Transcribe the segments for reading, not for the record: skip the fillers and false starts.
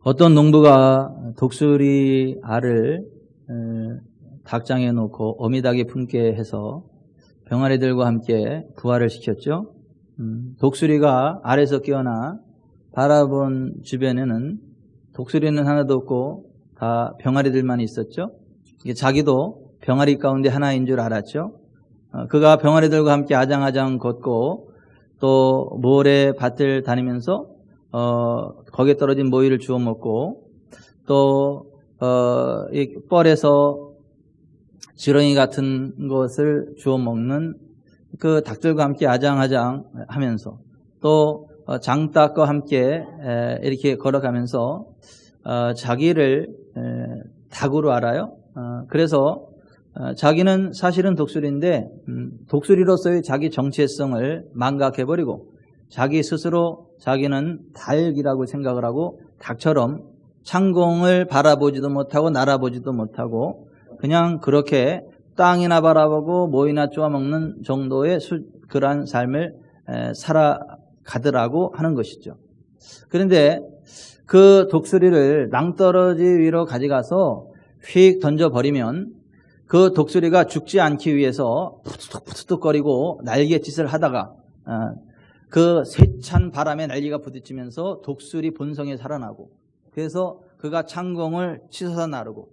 어떤 농부가 독수리 알을 닭장에 놓고 어미닭이 품게 해서 병아리들과 함께 부화를 시켰죠. 독수리가 알에서 깨어나 바라본 주변에는 독수리는 하나도 없고 다 병아리들만 있었죠. 자기도 병아리 가운데 하나인 줄 알았죠. 그가 병아리들과 함께 아장아장 걷고 또 모래 밭을 다니면서 거기에 떨어진 모이를 주워 먹고 또 이 뻘에서 지렁이 같은 것을 주워 먹는 그 닭들과 함께 아장아장 하면서 또 장닭과 함께 이렇게 걸어가면서 자기를 닭으로 알아요. 그래서 자기는 사실은 독수리인데 독수리로서의 자기 정체성을 망각해버리고 자기 스스로 자기는 닭이라고 생각을 하고 닭처럼 창공을 바라보지도 못하고 날아보지도 못하고 그냥 그렇게 땅이나 바라보고 모이나 쪼아먹는 정도의 그러한 삶을 살아가더라고 하는 것이죠. 그런데 그 독수리를 낭떠러지 위로 가져가서 휙 던져버리면 그 독수리가 죽지 않기 위해서 푸득푸득거리고 날갯짓을 하다가 그 세찬 바람에 날개가 부딪히면서 독수리 본성에 살아나고 그래서 그가 창공을 치솟아 나르고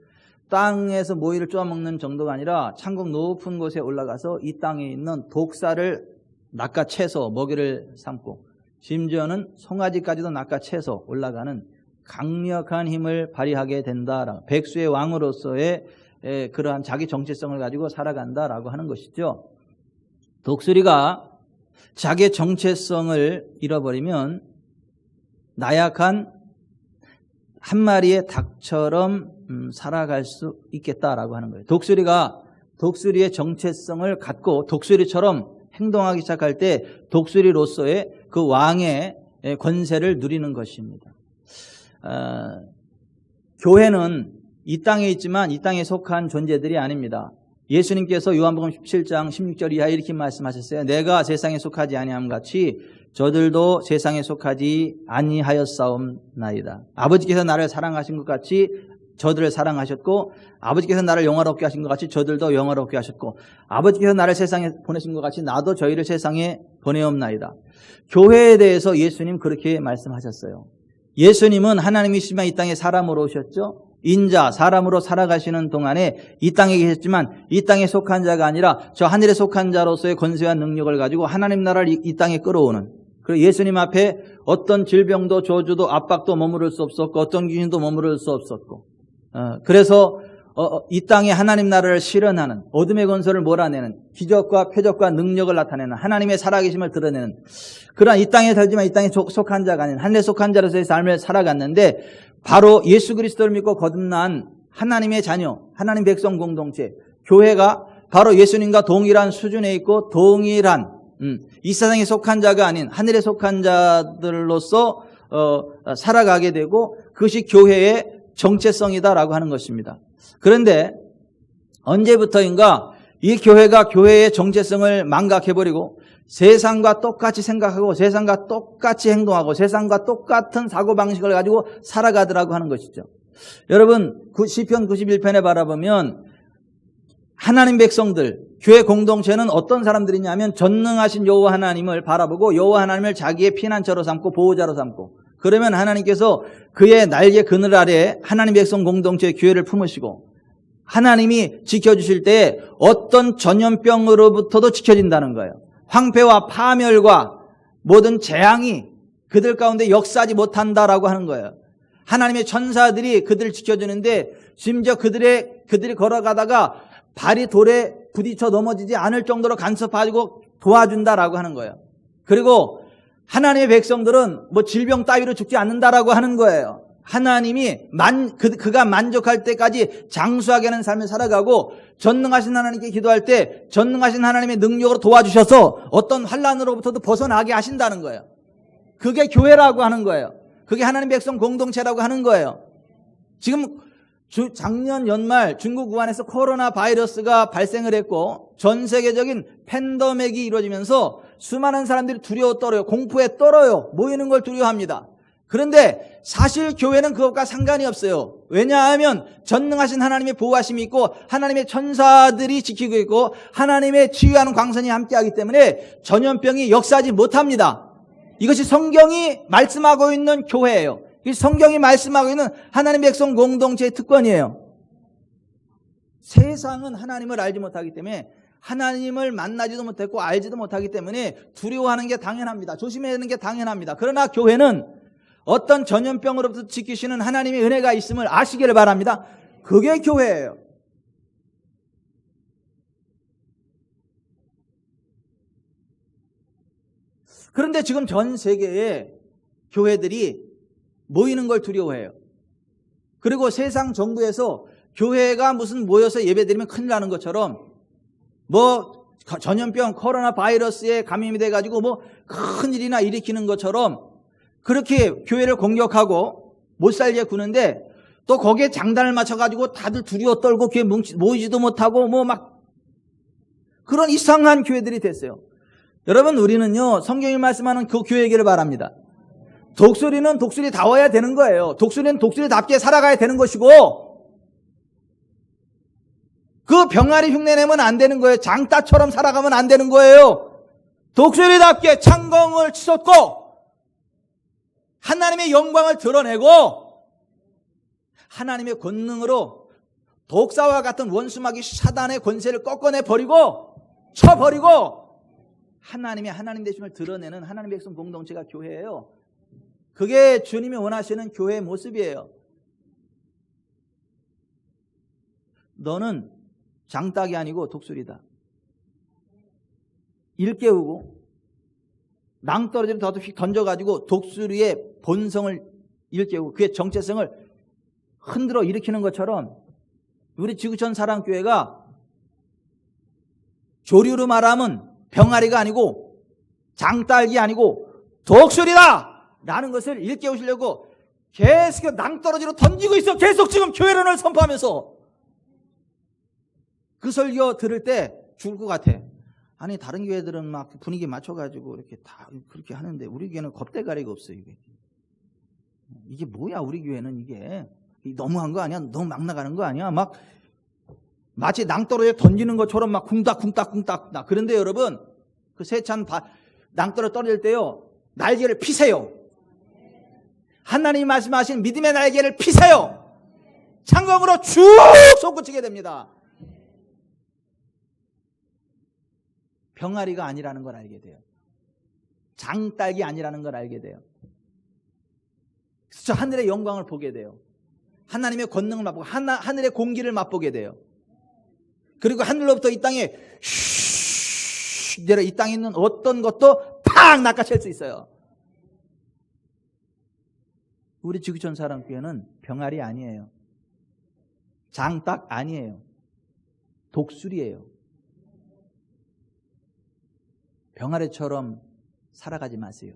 땅에서 모이를 쪼아먹는 정도가 아니라 창공 높은 곳에 올라가서 이 땅에 있는 독사를 낚아채서 먹이를 삼고 심지어는 송아지까지도 낚아채서 올라가는 강력한 힘을 발휘하게 된다. 백수의 왕으로서의 그러한 자기 정체성을 가지고 살아간다라고 하는 것이죠. 독수리가 자기의 정체성을 잃어버리면 나약한 한 마리의 닭처럼 살아갈 수 있겠다라고 하는 거예요. 독수리가 독수리의 정체성을 갖고 독수리처럼 행동하기 시작할 때 독수리로서의 그 왕의 권세를 누리는 것입니다. 교회는 이 땅에 있지만 이 땅에 속한 존재들이 아닙니다. 예수님께서 요한복음 17장 16절 이하 이렇게 말씀하셨어요. 내가 세상에 속하지 아니함 같이 저들도 세상에 속하지 아니하였사옵나이다. 아버지께서 나를 사랑하신 것 같이 저들을 사랑하셨고 아버지께서 나를 영화롭게 하신 것 같이 저들도 영화롭게 하셨고 아버지께서 나를 세상에 보내신 것 같이 나도 저희를 세상에 보내옵나이다. 교회에 대해서 예수님 그렇게 말씀하셨어요. 예수님은 하나님이시지만 이 땅에 사람으로 오셨죠. 인자, 사람으로 살아가시는 동안에 이 땅에 계셨지만 이 땅에 속한 자가 아니라 저 하늘에 속한 자로서의 권세와 능력을 가지고 하나님 나라를 이 땅에 끌어오는, 그리고 예수님 앞에 어떤 질병도 저주도 압박도 머무를 수 없었고 어떤 귀신도 머무를 수 없었고 그래서 이 땅에 하나님 나라를 실현하는, 어둠의 권세를 몰아내는, 기적과 표적과 능력을 나타내는, 하나님의 살아계심을 드러내는 그러한 이 땅에 살지만 이 땅에 속한 자가 아닌 하늘에 속한 자로서의 삶을 살아갔는데 바로 예수 그리스도를 믿고 거듭난 하나님의 자녀, 하나님 백성 공동체, 교회가 바로 예수님과 동일한 수준에 있고 동일한 이 세상에 속한 자가 아닌 하늘에 속한 자들로서 살아가게 되고 그것이 교회의 정체성이다라고 하는 것입니다. 그런데 언제부터인가 이 교회가 교회의 정체성을 망각해버리고 세상과 똑같이 생각하고 세상과 똑같이 행동하고 세상과 똑같은 사고방식을 가지고 살아가더라고 하는 것이죠. 여러분 시편 91편에 바라보면 하나님 백성들, 교회 공동체는 어떤 사람들이냐면 전능하신 여호와 하나님을 바라보고 여호와 하나님을 자기의 피난처로 삼고 보호자로 삼고, 그러면 하나님께서 그의 날개 그늘 아래 하나님 백성 공동체의 교회를 품으시고 하나님이 지켜주실 때 어떤 전염병으로부터도 지켜진다는 거예요. 황폐와 파멸과 모든 재앙이 그들 가운데 역사하지 못한다라고 하는 거예요. 하나님의 천사들이 그들을 지켜주는데 심지어 그들이 걸어가다가 발이 돌에 부딪혀 넘어지지 않을 정도로 간섭하고 도와준다라고 하는 거예요. 그리고 하나님의 백성들은 뭐 질병 따위로 죽지 않는다라고 하는 거예요. 하나님이 그가 만족할 때까지 장수하게 하는 삶을 살아가고 전능하신 하나님께 기도할 때 전능하신 하나님의 능력으로 도와주셔서 어떤 환난으로부터도 벗어나게 하신다는 거예요. 그게 교회라고 하는 거예요. 그게 하나님 백성 공동체라고 하는 거예요. 지금 작년 연말 중국 우한에서 코로나 바이러스가 발생을 했고 전 세계적인 팬데믹이 이루어지면서 수많은 사람들이 두려워 떨어요. 공포에 떨어요. 모이는 걸 두려워합니다. 그런데 사실 교회는 그것과 상관이 없어요. 왜냐하면 전능하신 하나님의 보호하심이 있고 하나님의 천사들이 지키고 있고 하나님의 치유하는 광선이 함께하기 때문에 전염병이 역사하지 못합니다. 이것이 성경이 말씀하고 있는 교회예요. 이 성경이 말씀하고 있는 하나님의 백성 공동체의 특권이에요. 세상은 하나님을 알지 못하기 때문에 하나님을 만나지도 못했고 알지도 못하기 때문에 두려워하는 게 당연합니다. 조심해야 하는 게 당연합니다. 그러나 교회는 어떤 전염병으로부터 지키시는 하나님의 은혜가 있음을 아시기를 바랍니다. 그게 교회예요. 그런데 지금 전 세계에 교회들이 모이는 걸 두려워해요. 그리고 세상 정부에서 교회가 무슨 모여서 예배드리면 큰일 나는 것처럼 뭐 전염병 코로나 바이러스에 감염이 돼가지고 뭐 큰일이나 일으키는 것처럼 그렇게 교회를 공격하고 못살게 구는데 또 거기에 장단을 맞춰가지고 다들 두려워 떨고 교회 모이지도 못하고 뭐 막 그런 이상한 교회들이 됐어요. 여러분, 우리는요 성경이 말씀하는 그 교회이기를 바랍니다. 독수리는 독수리다워야 되는 거예요. 독수리는 독수리답게 살아가야 되는 것이고 그 병아리 흉내내면 안 되는 거예요. 장따처럼 살아가면 안 되는 거예요. 독수리답게 창공을 치솟고 하나님의 영광을 드러내고 하나님의 권능으로 독사와 같은 원수마귀 사단의 권세를 꺾어내버리고 쳐버리고 하나님 되심을 드러내는 하나님의 백성 공동체가 교회예요. 그게 주님이 원하시는 교회의 모습이에요. 너는 장딱이 아니고 독수리다. 일깨우고 낭떠러지를 더 던져가지고 독수리의 본성을 일깨우고 그의 정체성을 흔들어 일으키는 것처럼 우리 지구촌 사랑교회가 조류로 말하면 병아리가 아니고 장딸기 아니고 독수리다 라는 것을 일깨우시려고 계속 낭떠러지로 던지고 있어. 계속 지금 교회론을 선포하면서 그 설교 들을 때 죽을 것 같아. 아니 다른 교회들은 막 분위기 맞춰가지고 이렇게 다 그렇게 하는데 우리 교회는 겁대가리가 없어요. 이게 뭐야 우리 교회는 이게 너무한 거 아니야? 너무 막 나가는 거 아니야? 막 마치 낭떠러지에 던지는 것처럼 막 쿵닥쿵닥쿵닥. 그런데 여러분 그 세찬 낭떠러지 떨어질 때요 날개를 피세요. 하나님이 말씀하신 믿음의 날개를 피세요. 창공으로 쭉 솟구치게 됩니다. 병아리가 아니라는 걸 알게 돼요. 장딸기 아니라는 걸 알게 돼요. 그래서 하늘의 영광을 보게 돼요. 하나님의 권능을 맛보고 하늘의 공기를 맛보게 돼요. 그리고 하늘로부터 이 땅에 내려 이 땅에 있는 어떤 것도 팍 낚아챌 수 있어요. 우리 지구촌 사랑교회는 병아리 아니에요. 장딱 아니에요. 독수리예요. 병아리처럼 살아가지 마세요.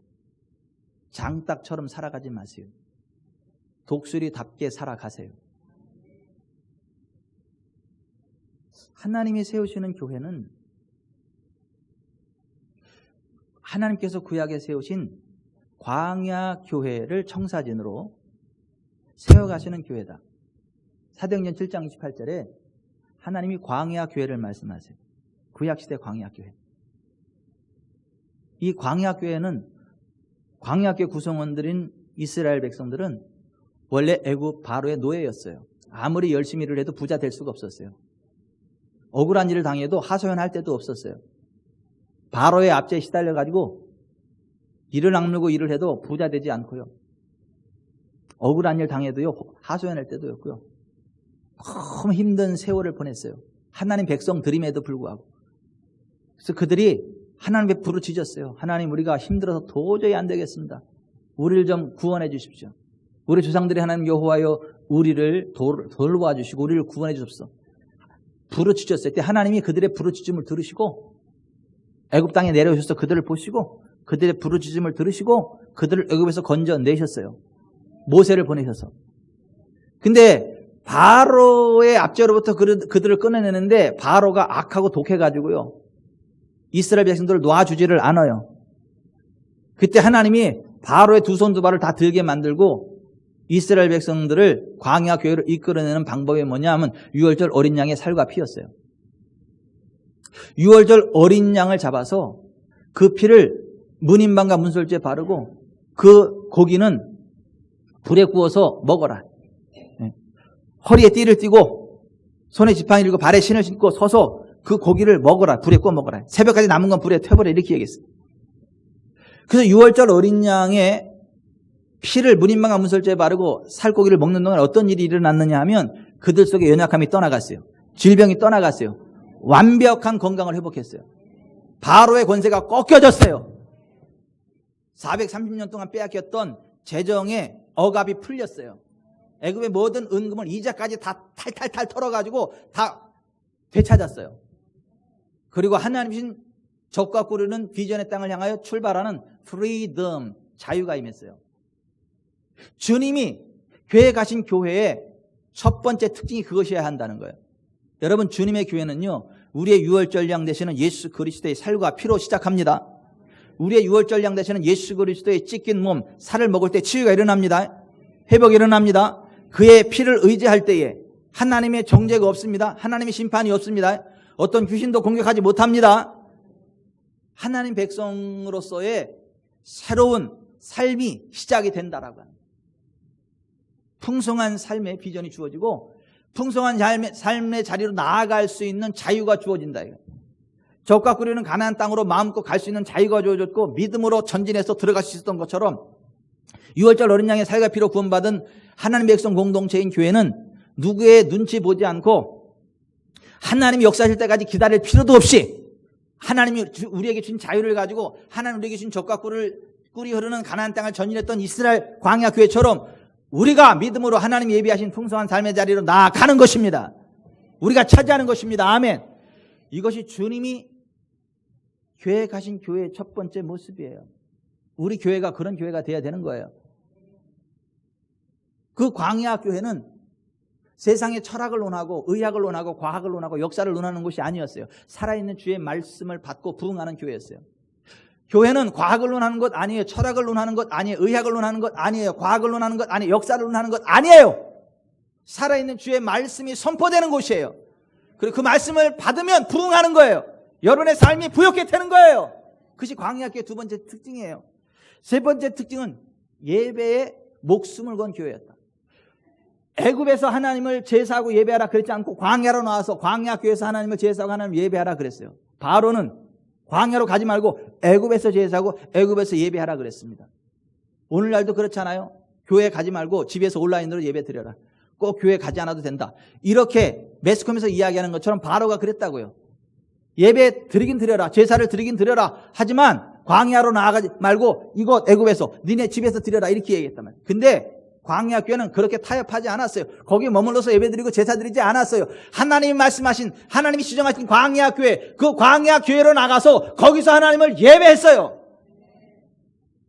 장딱처럼 살아가지 마세요. 독수리답게 살아가세요. 하나님이 세우시는 교회는 하나님께서 구약에 세우신 광야 교회를 청사진으로 세워가시는 교회다. 사도행전 7장 28절에 하나님이 광야 교회를 말씀하세요. 구약시대 광야 교회. 이 광야 교회는 광야 교회 구성원들인 이스라엘 백성들은 원래 애굽 바로의 노예였어요. 아무리 열심히 일을 해도 부자 될 수가 없었어요. 억울한 일을 당해도 하소연할 때도 없었어요. 바로의 압제에 시달려가지고 이를 악물고 일을 해도 부자 되지 않고요. 억울한 일 당해도요 하소연할 때도 없고요. 너무 힘든 세월을 보냈어요. 하나님 백성들임에도 불구하고. 그래서 그들이 하나님께 부르짖었어요. 하나님, 우리가 힘들어서 도저히 안 되겠습니다. 우리를 좀 구원해 주십시오. 우리 조상들이 하나님 여호와여 우리를 돌보아 주시고 우리를 구원해 주십시오. 부르짖었어요. 그때 하나님이 그들의 부르짖음을 들으시고 애굽 땅에 내려오셔서 그들을 보시고 그들의 부르짖음을 들으시고 그들을 애굽에서 건져내셨어요. 모세를 보내셔서. 근데 바로의 압제로부터 그들을 끊어내는데 바로가 악하고 독해가지고요 이스라엘 백성들을 놔주지를 않아요. 그때 하나님이 바로의 두 손 두 발을 다 들게 만들고 이스라엘 백성들을 광야 교회로 이끌어내는 방법이 뭐냐 하면 유월절 어린 양의 살과 피였어요. 유월절 어린 양을 잡아서 그 피를 문인방과 문설주에 바르고 그 고기는 불에 구워서 먹어라. 허리에 띠를 띠고 손에 지팡이를 들고 발에 신을 신고 서서 그 고기를 먹어라. 불에 구워 먹어라. 새벽까지 남은 건 불에 태워버려. 이렇게 얘기했어요. 그래서 유월절 어린 양의 피를 문인방과 문설주에 바르고 살고기를 먹는 동안 어떤 일이 일어났느냐 하면 그들 속에 연약함이 떠나갔어요. 질병이 떠나갔어요. 완벽한 건강을 회복했어요. 바로의 권세가 꺾여졌어요. 430년 동안 빼앗겼던 재정의 억압이 풀렸어요. 애굽의 모든 은금을 이자까지 다 탈탈탈 털어가지고 다 되찾았어요. 그리고 하나님이신 적과 꾸르는 비전의 땅을 향하여 출발하는 프리덤, 자유가 임했어요. 주님이 계획하신 교회의 첫 번째 특징이 그것이어야 한다는 거예요. 여러분, 주님의 교회는요, 우리의 유월절 양 되시는 예수 그리스도의 살과 피로 시작합니다. 우리의 유월절 양 되시는 예수 그리스도의 찢긴 몸, 살을 먹을 때 치유가 일어납니다. 회복이 일어납니다. 그의 피를 의지할 때에 하나님의 정죄가 없습니다. 하나님의 심판이 없습니다. 어떤 귀신도 공격하지 못합니다. 하나님 백성으로서의 새로운 삶이 시작이 된다라고 합니다. 풍성한 삶의 비전이 주어지고 풍성한 삶의 자리로 나아갈 수 있는 자유가 주어진다. 적과 꾸리는 가나안 땅으로 마음껏 갈 수 있는 자유가 주어졌고 믿음으로 전진해서 들어갈 수 있었던 것처럼 유월절 어린 양의 살과 피로 구원받은 하나님 백성 공동체인 교회는 누구의 눈치 보지 않고 하나님이 역사하실 때까지 기다릴 필요도 없이 하나님이 우리에게 준 자유를 가지고 하나님 우리에게 준 적과 꿀이 흐르는 가나안 땅을 전진했던 이스라엘 광야 교회처럼 우리가 믿음으로 하나님이 예비하신 풍성한 삶의 자리로 나아가는 것입니다. 우리가 차지하는 것입니다. 아멘. 이것이 주님이 계획하신 교회의 첫 번째 모습이에요. 우리 교회가 그런 교회가 돼야 되는 거예요. 그 광야 교회는 세상의 철학을 논하고 의학을 논하고 과학을 논하고 역사를 논하는 곳이 아니었어요. 살아있는 주의 말씀을 받고 부응하는 교회였어요. 교회는 과학을 논하는 것 아니에요. 철학을 논하는 것 아니에요. 의학을 논하는 것 아니에요. 과학을 논하는 것 아니에요. 역사를 논하는 것 아니에요. 살아있는 주의 말씀이 선포되는 곳이에요. 그리고 그 말씀을 받으면 부응하는 거예요. 여러분의 삶이 부욕해 되는 거예요. 그것이 광야교회 두 번째 특징이에요. 세 번째 특징은 예배에 목숨을 건 교회였다. 애굽에서 하나님을 제사하고 예배하라 그랬지 않고 광야로 나와서 광야교회에서 하나님을 제사하고 하나님을 예배하라 그랬어요. 바로는 광야로 가지 말고 애굽에서 제사하고 애굽에서 예배하라 그랬습니다. 오늘날도 그렇잖아요. 교회 가지 말고 집에서 온라인으로 예배 드려라. 꼭 교회 가지 않아도 된다. 이렇게 매스컴에서 이야기하는 것처럼 바로가 그랬다고요. 예배 드리긴 드려라. 제사를 드리긴 드려라. 하지만 광야로 나아가지 말고 이곳 애굽에서 니네 집에서 드려라. 이렇게 얘기했단 말이에요. 근데 광야 교회는 그렇게 타협하지 않았어요. 거기에 머물러서 예배드리고 제사 드리지 않았어요. 하나님이 말씀하신, 하나님이 지정하신 광야 교회, 그 광야 교회로 나가서 거기서 하나님을 예배했어요.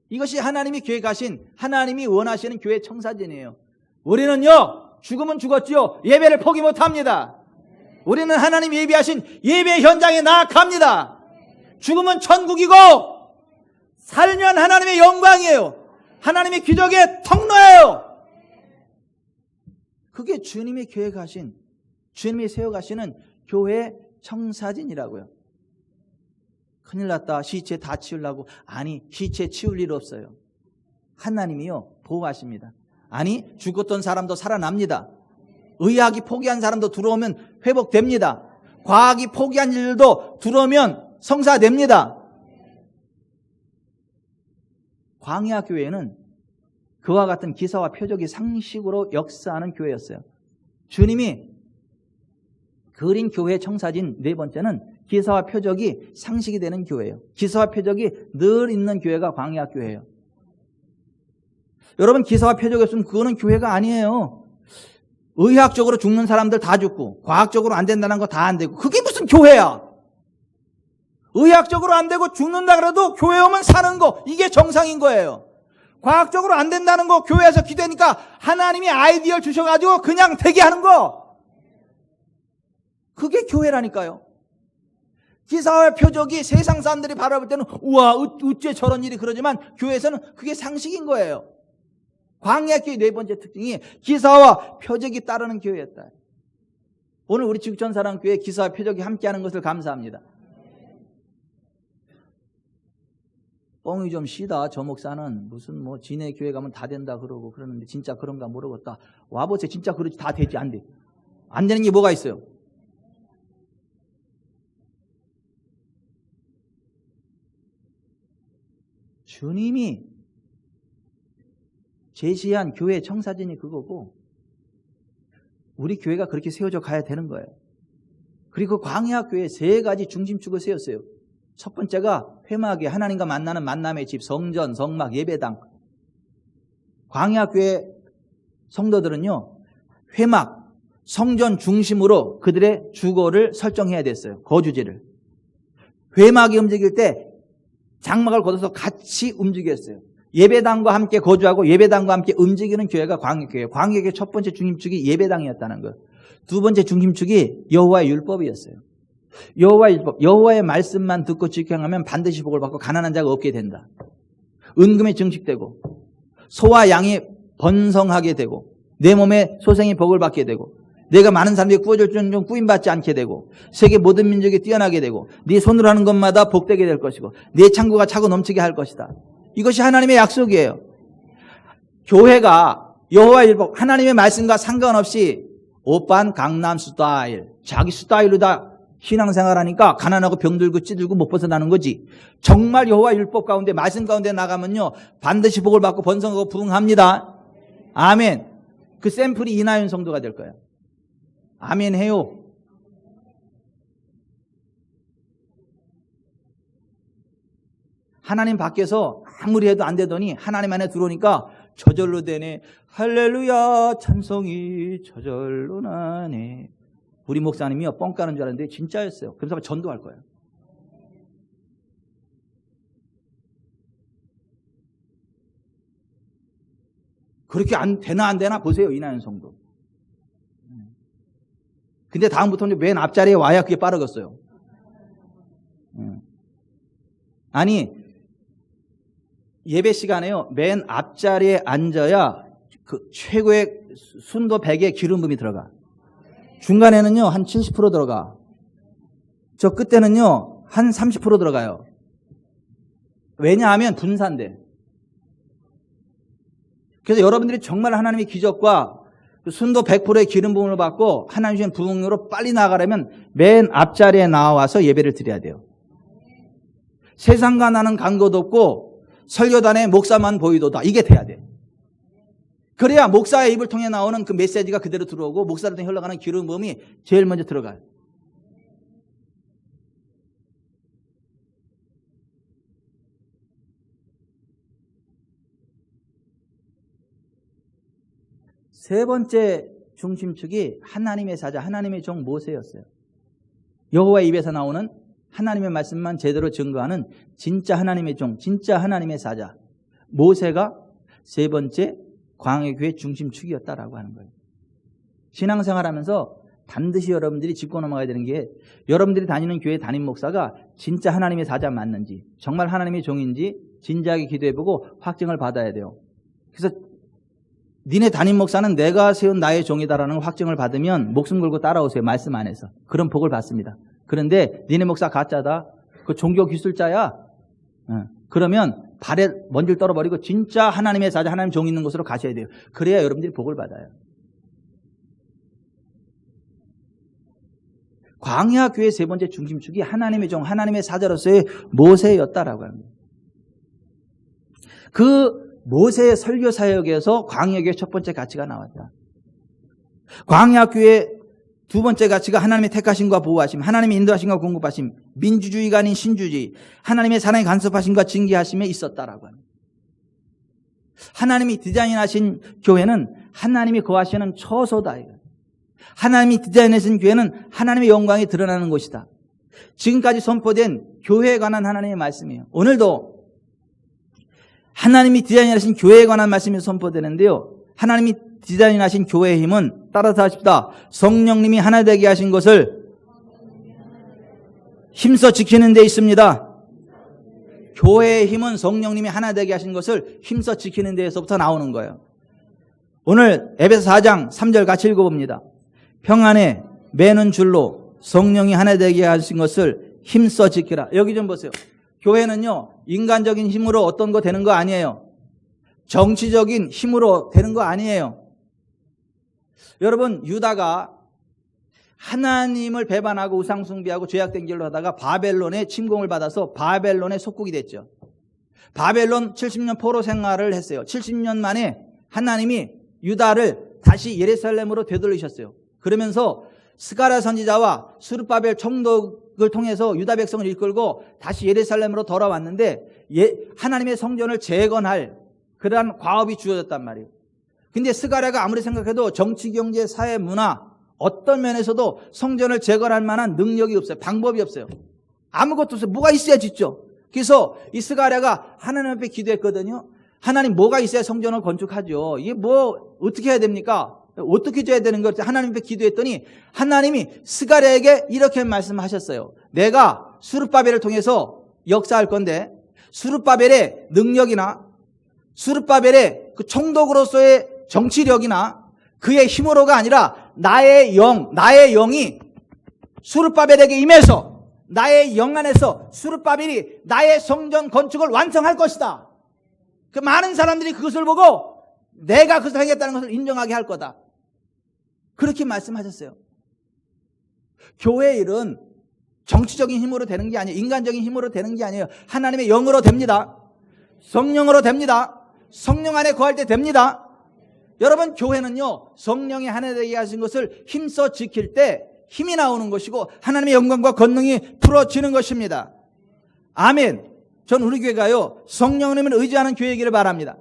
이것이 하나님이 계획하신, 하나님이 원하시는 교회 청사진이에요. 우리는요, 죽으면 죽었지요, 예배를 포기 못합니다. 우리는 하나님이 예비하신 예배 현장에 나아갑니다. 죽으면 천국이고 살면 하나님의 영광이에요. 하나님의 기적의 통로예요. 그게 주님이 계획하신, 주님이 세워가시는 교회의 청사진이라고요. 큰일 났다, 시체 다 치우려고. 아니, 시체 치울 일 없어요. 하나님이요 보호하십니다. 아니, 죽었던 사람도 살아납니다. 의학이 포기한 사람도 들어오면 회복됩니다. 과학이 포기한 일도 들어오면 성사됩니다. 광야 교회는 그와 같은 기사와 표적이 상식으로 역사하는 교회였어요. 주님이 그린 교회의 청사진 네 번째는 기사와 표적이 상식이 되는 교회예요. 기사와 표적이 늘 있는 교회가 광야 교회예요. 여러분, 기사와 표적이 없으면 그거는 교회가 아니에요. 의학적으로 죽는 사람들 다 죽고 과학적으로 안 된다는 거 다 안 되고 그게 무슨 교회야? 의학적으로 안 되고 죽는다 그래도 교회 오면 사는 거, 이게 정상인 거예요. 과학적으로 안 된다는 거 교회에서 기도하니까 하나님이 아이디어를 주셔가지고 그냥 되게 하는 거, 그게 교회라니까요. 기사와 표적이 세상 사람들이 바라볼 때는 우와 어째 저런 일이 그러지만 교회에서는 그게 상식인 거예요. 광야교회 네 번째 특징이 기사와 표적이 따르는 교회였다. 오늘 우리 지구촌사랑교회 기사와 표적이 함께하는 것을 감사합니다. 뻥이 좀 쉬다. 저 목사는 무슨 뭐 지네 교회 가면 다 된다 그러고 그러는데 진짜 그런가 모르겠다. 와보세요. 진짜 그러지 다 되지 안 돼. 안 되는 게 뭐가 있어요? 주님이 제시한 교회 청사진이 그거고 우리 교회가 그렇게 세워져 가야 되는 거예요. 그리고 광야교회 세 가지 중심축을 세웠어요. 첫 번째가 회막이 하나님과 만나는 만남의 집, 성전, 성막, 예배당. 광야교회 성도들은요, 회막, 성전 중심으로 그들의 주거를 설정해야 됐어요. 거주지를. 회막이 움직일 때 장막을 걷어서 같이 움직였어요. 예배당과 함께 거주하고 예배당과 함께 움직이는 교회가 광야교회예요. 광야교회 첫 번째 중심축이 예배당이었다는 거. 두 번째 중심축이 여호와의 율법이었어요. 여호와의 율법, 여호와의 말씀만 듣고 지켜하면 반드시 복을 받고 가난한 자가 없게 된다. 은금이 증식되고 소와 양이 번성하게 되고 내 몸에 소생이 복을 받게 되고 내가 많은 사람들이 구워줄 줄 꾸임받지 않게 되고 세계 모든 민족이 뛰어나게 되고 네 손으로 하는 것마다 복되게 될 것이고 네 창고가 차고 넘치게 할 것이다. 이것이 하나님의 약속이에요. 교회가 여호와의 율법, 하나님의 말씀과 상관없이 오빤 강남 스타일, 자기 스타일로 다 신앙생활하니까 가난하고 병들고 찌들고 못 벗어나는 거지. 정말 여호와 율법 가운데 말씀 가운데 나가면요 반드시 복을 받고 번성하고 부흥합니다. 아멘. 그 샘플이 이나윤 성도가 될 거예요. 아멘 해요. 하나님 밖에서 아무리 해도 안 되더니 하나님 안에 들어오니까 저절로 되네. 할렐루야 찬송이 저절로 나네. 우리 목사님이요 뻥 까는 줄 알았는데 진짜였어요. 그래서 전도할 거예요. 그렇게 되나 안 되나 보세요. 이나연 성도. 근데 다음부터는 맨 앞자리에 와야 그게 빠르겠어요. 아니 예배 시간에요 맨 앞자리에 앉아야 그 최고의 순도 100의 기름 부음이 들어가. 중간에는요 한 70% 들어가. 저 끝에는요 한 30% 들어가요. 왜냐하면 분산돼. 그래서 여러분들이 정말 하나님의 기적과 순도 100%의 기름 부음을 받고 하나님 주신 부흥으로 빨리 나가려면 맨 앞자리에 나와서 예배를 드려야 돼요. 세상과 나는 간것 없고 설교단에 목사만 보이도다. 이게 돼야 돼. 그래야 목사의 입을 통해 나오는 그 메시지가 그대로 들어오고 목사를 통해 흘러가는 기름 부음이 제일 먼저 들어가요. 세 번째 중심축이 하나님의 사자, 하나님의 종 모세였어요. 여호와의 입에서 나오는 하나님의 말씀만 제대로 증거하는 진짜 하나님의 종, 진짜 하나님의 사자. 모세가 세 번째 광야교회 중심축이었다라고 하는 거예요. 신앙생활하면서 반드시 여러분들이 짚고 넘어가야 되는 게 여러분들이 다니는 교회 담임 목사가 진짜 하나님의 사자 맞는지 정말 하나님의 종인지 진지하게 기도해보고 확증을 받아야 돼요. 그래서 니네 담임 목사는 내가 세운 나의 종이다라는 걸 확증을 받으면 목숨 걸고 따라오세요. 말씀 안에서. 그런 복을 받습니다. 그런데 니네 목사 가짜다. 그 종교 기술자야. 그러면 발에 먼지를 떨어버리고 진짜 하나님의 사자, 하나님 종 있는 곳으로 가셔야 돼요. 그래야 여러분들이 복을 받아요. 광야교회 세 번째 중심축이 하나님의 종, 하나님의 사자로서의 모세였다라고 합니다. 그 모세의 설교 사역에서 광야교회 첫 번째 가치가 나왔다. 광야교회 두 번째 가치가 하나님의 택하심과 보호하심, 하나님의 인도하심과 공급하심, 민주주의가 아닌 신주주의, 하나님의 사랑의 간섭하심과 징계하심에 있었다라고 합니다. 하나님이 디자인하신 교회는 하나님이 거하시는 처소다. 하나님이 디자인하신 교회는 하나님의 영광이 드러나는 곳이다. 지금까지 선포된 교회에 관한 하나님의 말씀이에요. 오늘도 하나님이 디자인하신 교회에 관한 말씀이 선포되는데요. 하나님이 디자인하신 교회의 힘은 따라서 하십시다. 성령님이 하나 되게 하신 것을 힘써 지키는 데 있습니다. 교회의 힘은 성령님이 하나 되게 하신 것을 힘써 지키는 데에서부터 나오는 거예요. 오늘 에베소 4장 3절 같이 읽어봅니다. 평안에 매는 줄로 성령이 하나 되게 하신 것을 힘써 지키라. 여기 좀 보세요. 교회는요, 인간적인 힘으로 어떤 거 되는 거 아니에요. 정치적인 힘으로 되는 거 아니에요. 여러분, 유다가 하나님을 배반하고 우상숭배하고 죄악된 길로 하다가 바벨론의 침공을 받아서 바벨론의 속국이 됐죠. 바벨론 70년 포로 생활을 했어요. 70년 만에 하나님이 유다를 다시 예루살렘으로 되돌리셨어요. 그러면서 스가랴 선지자와 스룹바벨 총독을 통해서 유다 백성을 이끌고 다시 예루살렘으로 돌아왔는데 하나님의 성전을 재건할 그러한 과업이 주어졌단 말이에요. 근데 스가랴가 아무리 생각해도 정치, 경제, 사회, 문화 어떤 면에서도 성전을 재건할 만한 능력이 없어요. 방법이 없어요. 아무것도 없어요. 뭐가 있어야 짓죠. 그래서 이 스가랴가 하나님 앞에 기도했거든요. 하나님, 뭐가 있어야 성전을 건축하죠. 이게 뭐 어떻게 해야 됩니까? 어떻게 줘야 되는 걸 하나님 앞에 기도했더니 하나님이 스가랴에게 이렇게 말씀하셨어요. 내가 스룹바벨을 통해서 역사할 건데 스룹바벨의 능력이나 스룹바벨의 그 총독으로서의 정치력이나 그의 힘으로가 아니라 나의 영이 스룹바벨에게 임해서 나의 영 안에서 스룹바벨이 나의 성전 건축을 완성할 것이다. 그 많은 사람들이 그것을 보고 내가 그것을 하겠다는 것을 인정하게 할 거다. 그렇게 말씀하셨어요. 교회의 일은 정치적인 힘으로 되는 게 아니에요. 인간적인 힘으로 되는 게 아니에요. 하나님의 영으로 됩니다. 성령으로 됩니다. 성령 안에 거할 때 됩니다. 여러분, 교회는요, 성령이 하나 되게 하신 것을 힘써 지킬 때 힘이 나오는 것이고 하나님의 영광과 권능이 풀어지는 것입니다. 아멘. 전 우리 교회가요, 성령님을 의지하는 교회이기를 바랍니다.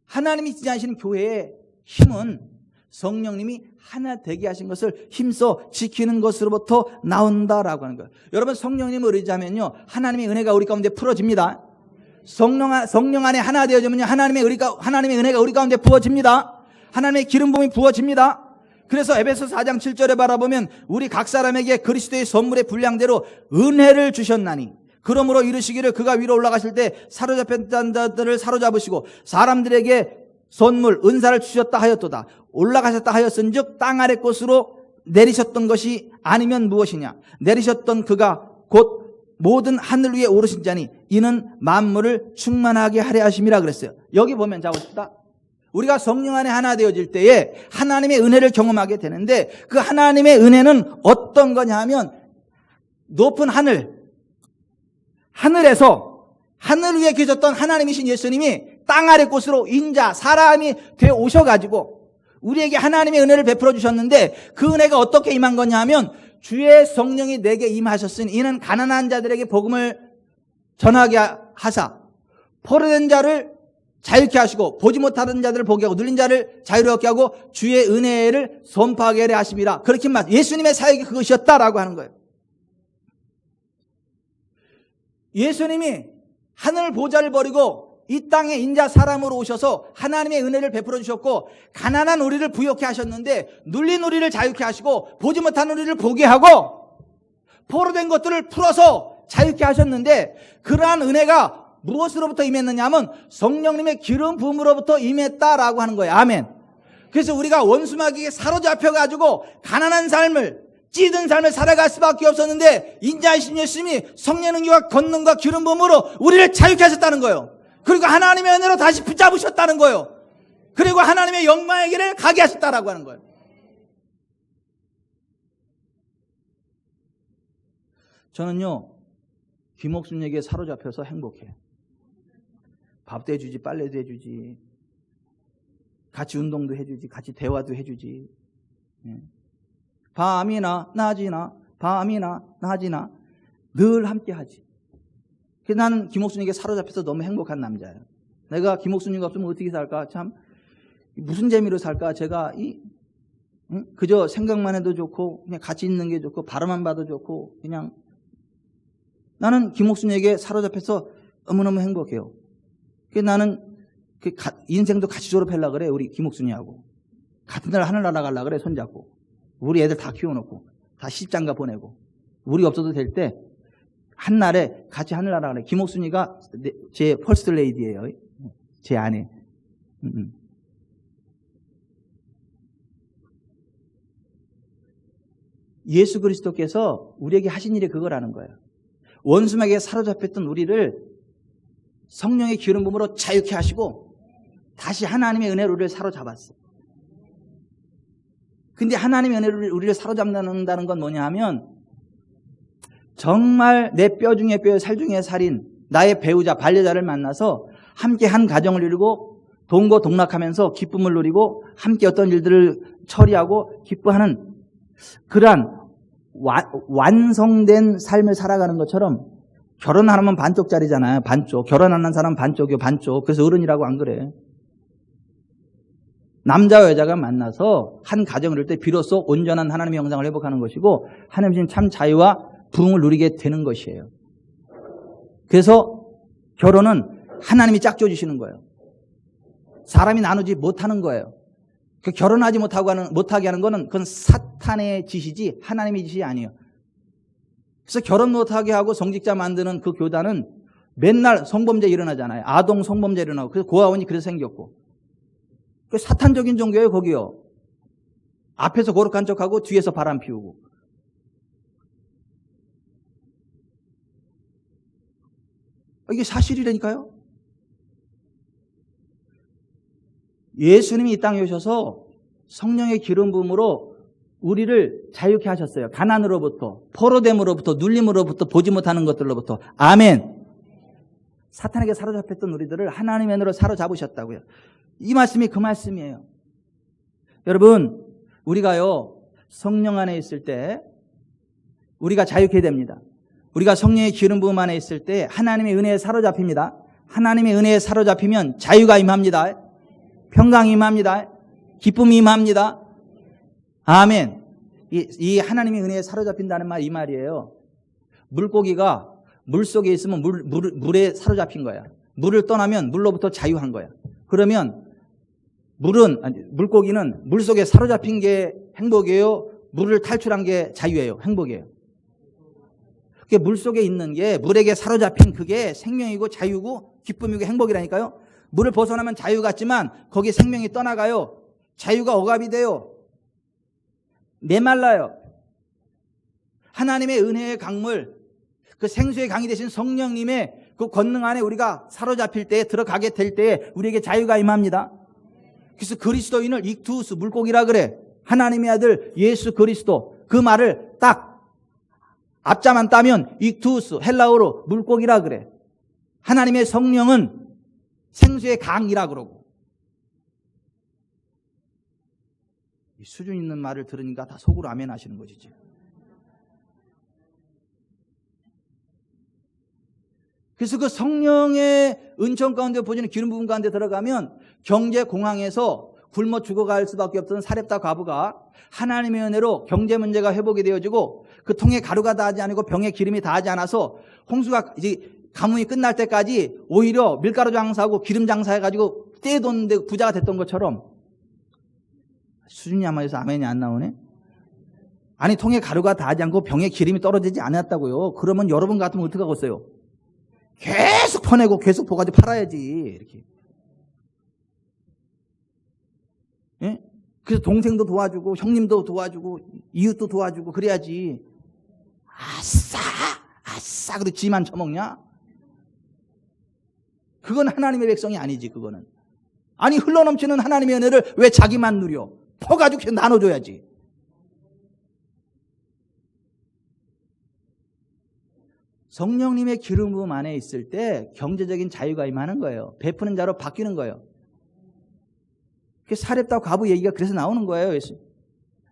하나님이 지지하시는 교회의 힘은 성령님이 하나 되게 하신 것을 힘써 지키는 것으로부터 나온다라고 하는 거예요. 여러분, 성령님을 의지하면요, 하나님의 은혜가 우리 가운데 풀어집니다. 성령 안에 하나 되어지면요, 하나님의 은혜가 우리 가운데 부어집니다. 하나님의 기름 부음이 부어집니다. 그래서 에베소 4장 7절에 바라보면 우리 각 사람에게 그리스도의 선물의 분량대로 은혜를 주셨나니 그러므로 이르시기를 그가 위로 올라가실 때 사로잡혔던 자들을 사로잡으시고 사람들에게 선물 은사를 주셨다 하였도다. 올라가셨다 하였은즉 땅 아래 곳으로 내리셨던 것이 아니면 무엇이냐. 내리셨던 그가 곧 모든 하늘 위에 오르신 자니 이는 만물을 충만하게 하려 하심이라 그랬어요. 여기 보면 자 보십시다. 우리가 성령 안에 하나 되어질 때에 하나님의 은혜를 경험하게 되는데 그 하나님의 은혜는 어떤 거냐 하면 높은 하늘에서 하늘 위에 계셨던 하나님이신 예수님이 땅 아래 곳으로 인자 사람이 되어 오셔가지고 우리에게 하나님의 은혜를 베풀어 주셨는데 그 은혜가 어떻게 임한 거냐 하면 주의 성령이 내게 임하셨으니 이는 가난한 자들에게 복음을 전하게 하사 포로된 자를 자유케 하시고 보지 못하는 자들을 보게 하고 눌린 자를 자유롭게 하고 주의 은혜를 선포하게 하심이라. 그렇게 예수님의 사역이 그것이었다라고 하는 거예요. 예수님이 하늘 보좌를 버리고 이 땅에 인자 사람으로 오셔서 하나님의 은혜를 베풀어 주셨고 가난한 우리를 부욕케 하셨는데 눌린 우리를 자유케 하시고 보지 못한 우리를 보게 하고 포로된 것들을 풀어서 자유케 하셨는데 그러한 은혜가 무엇으로부터 임했느냐 하면 성령님의 기름 부음으로부터 임했다라고 하는 거예요. 아멘. 그래서 우리가 원수마귀에 사로잡혀가지고 가난한 삶을 찌든 삶을 살아갈 수밖에 없었는데 인자하신 예수님이 성령의 능력과 권능과 기름 부음으로 우리를 자유케 하셨다는 거예요. 그리고 하나님의 은혜로 다시 붙잡으셨다는 거예요. 그리고 하나님의 영광의 길을 가게 하셨다라고 하는 거예요. 저는요, 김옥순에게 사로잡혀서 행복해요. 밥도 해주지, 빨래도 해주지, 같이 운동도 해주지, 같이 대화도 해주지. 밤이나 낮이나 밤이나 낮이나 늘 함께하지. 그래서 나는 김옥순에게 사로잡혀서 너무 행복한 남자예요. 내가 김옥순이가 없으면 어떻게 살까? 참 무슨 재미로 살까? 제가 그저 생각만 해도 좋고 그냥 같이 있는 게 좋고 바라만 봐도 좋고 그냥 나는 김옥순에게 사로잡혀서 너무너무 행복해요. 그래서 나는 인생도 같이 졸업하려고 그래. 우리 김옥순이하고 같은 날 하늘나라 가려고 그래. 손잡고 우리 애들 다 키워놓고 다 시집장가 보내고 우리 없어도 될 때 한날에 같이 하늘나라 그래. 김옥순이가 제 퍼스트 레이디예요. 제 아내. 예수 그리스도께서 우리에게 하신 일이 그거라는 거예요. 원수에게 사로잡혔던 우리를 성령의 기름 부음으로 자유케 하시고 다시 하나님의 은혜로 우리를 사로잡았어요. 근데 하나님의 은혜로 우리를 사로잡는다는 건 뭐냐 하면 정말 내 뼈 중에 뼈, 살 중에 살인 나의 배우자, 반려자를 만나서 함께 한 가정을 이루고 동고동락하면서 기쁨을 누리고 함께 어떤 일들을 처리하고 기뻐하는 그러한 완성된 삶을 살아가는 것처럼 결혼하면 반쪽짜리잖아요. 반쪽. 결혼하는 사람은 반쪽이요. 반쪽. 그래서 어른이라고 안 그래. 남자와 여자가 만나서 한 가정을 이룰 때 비로소 온전한 하나님의 형상을 회복하는 것이고 하나님 주신 참 자유와 부흥을 누리게 되는 것이에요. 그래서 결혼은 하나님이 짝지어 주시는 거예요. 사람이 나누지 못하는 거예요. 결혼하지 못하게 하는 거는 그건 사탄의 짓이지 하나님의 짓이 아니에요. 그래서 결혼 못하게 하고 성직자 만드는 그 교단은 맨날 성범죄 일어나잖아요. 아동 성범죄 일어나고. 그래서 고아원이 그래서 생겼고. 그 사탄적인 종교예요, 거기요. 앞에서 거룩한 척하고 뒤에서 바람 피우고. 이게 사실이라니까요. 예수님이 이 땅에 오셔서 성령의 기름 부음으로 우리를 자유케 하셨어요. 가난으로부터, 포로됨으로부터, 눌림으로부터, 보지 못하는 것들로부터. 아멘. 사탄에게 사로잡혔던 우리들을 하나님의 은혜로 사로잡으셨다고요. 이 말씀이 그 말씀이에요. 여러분, 우리가요 성령 안에 있을 때 우리가 자유케 됩니다. 우리가 성령의 기름 부음 안에 있을 때 하나님의 은혜에 사로잡힙니다. 하나님의 은혜에 사로잡히면 자유가 임합니다. 평강이 임합니다. 기쁨이 임합니다. 아멘. 이 하나님의 은혜에 사로잡힌다는 말 이 말이에요. 물고기가 물속에 있으면 물에 사로잡힌 거야. 물을 떠나면 물로부터 자유한 거야. 그러면 물고기는 물속에 사로잡힌 게 행복이에요? 물을 탈출한 게 자유예요? 행복이에요? 물속에 있는 게 물에게 사로잡힌 그게 생명이고 자유고 기쁨이고 행복이라니까요. 물을 벗어나면 자유 같지만 거기 생명이 떠나가요. 자유가 억압이 돼요. 메말라요. 하나님의 은혜의 강물, 그 생수의 강이 되신 성령님의 그 권능 안에 우리가 사로잡힐 때, 들어가게 될 때 우리에게 자유가 임합니다. 그래서 그리스도인을 익투스, 물고기라 그래. 하나님의 아들 예수 그리스도, 그 말을 딱 앞자만 따면 익투스, 헬라어로 물고기라 그래. 하나님의 성령은 생수의 강이라 그러고. 수준 있는 말을 들으니까 다 속으로 아멘 하시는 것이지. 그래서 그 성령의 은총 가운데 보이는 기름 부음 가운데 들어가면 경제 공황에서 굶어 죽어갈 수밖에 없던 사렙다 과부가 하나님의 은혜로 경제 문제가 회복이 되어지고 그 통에 가루가 닿지 않고 병에 기름이 닿지 않아서 홍수가 이제 가뭄이 끝날 때까지 오히려 밀가루 장사하고 기름 장사해가지고 떼돈데 부자가 됐던 것처럼. 수준이 아마 해서 아멘이 안 나오네. 아니 통에 가루가 닿지 않고 병에 기름이 떨어지지 않았다고요. 그러면 여러분 같으면 어떻게 하겠어요? 계속 퍼내고 계속 보가지고 팔아야지 이렇게. 예? 그래서 동생도 도와주고 형님도 도와주고 이웃도 도와주고 그래야지. 아싸 그리고 지만 처먹냐? 그건 하나님의 백성이 아니지. 그거는 아니 흘러넘치는 하나님의 은혜를 왜 자기만 누려? 퍼가지고 나눠줘야지. 성령님의 기름 부음 안에 있을 때 경제적인 자유가 임하는 거예요. 베푸는 자로 바뀌는 거예요. 사렙다 과부 얘기가 그래서 나오는 거예요.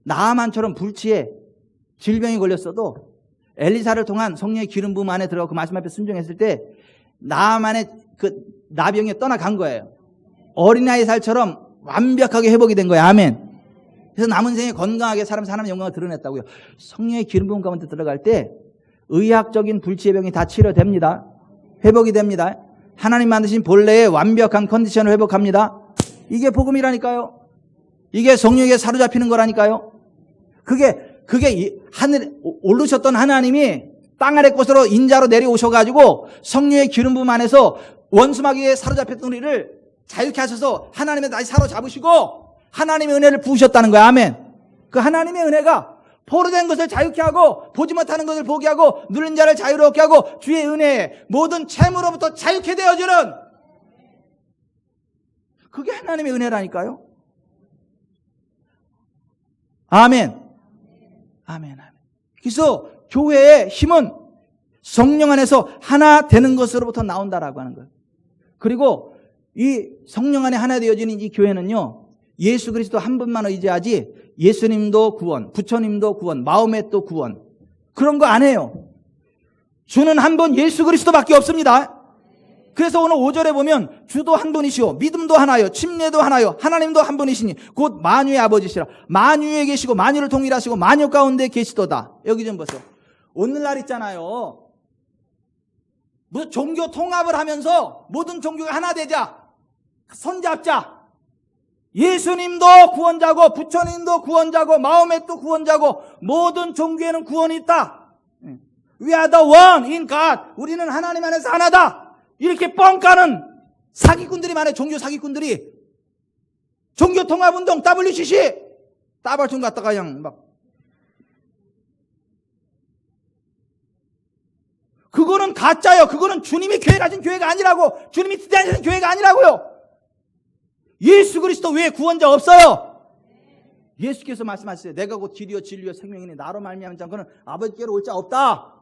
나아만처럼 불치에 질병이 걸렸어도 엘리사를 통한 성령의 기름 부음 안에 들어가 그 말씀 앞에 순종했을 때 나아만의 그 나병이 떠나간 거예요. 어린아이 살처럼 완벽하게 회복이 된 거예요. 아멘. 그래서 남은 생에 건강하게 살아면서 하나님의 영광을 드러냈다고요. 성령의 기름 부음 가운데 들어갈 때 의학적인 불치의 병이 다 치료됩니다. 회복이 됩니다. 하나님 만드신 본래의 완벽한 컨디션을 회복합니다. 이게 복음이라니까요. 이게 성령에게 사로잡히는 거라니까요. 그게 그게 하늘 오르셨던 하나님이 땅 아래 곳으로 인자로 내려오셔가지고 성령의 기름 부음 안에서 원수마귀에 사로잡혔던 우리를 자유케 하셔서 하나님의 다시 사로잡으시고 하나님의 은혜를 부으셨다는 거야. 아멘. 그 하나님의 은혜가 포로된 것을 자유케 하고 보지 못하는 것을 보게 하고 눌린 자를 자유롭게 하고 주의 은혜에 모든 채무로부터 자유케 되어주는, 그게 하나님의 은혜라니까요. 아멘. 아멘. 아멘. 그래서 교회의 힘은 성령 안에서 하나 되는 것으로부터 나온다라고 하는 거예요. 그리고 이 성령 안에 하나 되어지는 이 교회는요, 예수 그리스도 한 분만 의지하지 예수님도 구원, 부처님도 구원, 마호멧도 구원, 그런 거 안 해요. 주는 한 분 예수 그리스도밖에 없습니다. 그래서 오늘 5절에 보면 주도 한 분이시오, 믿음도 하나요, 침례도 하나요, 하나님도 한 분이시니 곧 만유의 아버지시라. 만유에 계시고 만유를 통일하시고 만유 가운데 계시도다. 여기 좀 보세요. 오늘날 있잖아요, 무슨 종교 통합을 하면서 모든 종교가 하나 되자, 손잡자. 예수님도 구원자고 부처님도 구원자고 마호멧도 구원자고 모든 종교에는 구원이 있다. We are the one in God. 우리는 하나님 안에서 하나다. 이렇게 뻥 까는 사기꾼들이 많아요. 종교 사기꾼들이. 종교통합운동 WCC 따발총 갖다가 그냥 막, 그거는 가짜예요. 그거는 주님이 교회 가진 교회가 아니라고. 주님이 디자인하신 교회가 아니라고요. 예수 그리스도 외에 구원자 없어요. 예수께서 말씀하셨어요. 내가 곧 길이요 진리요 생명이니 나로 말미암은 자 그는 아버지께로 올 자 없다.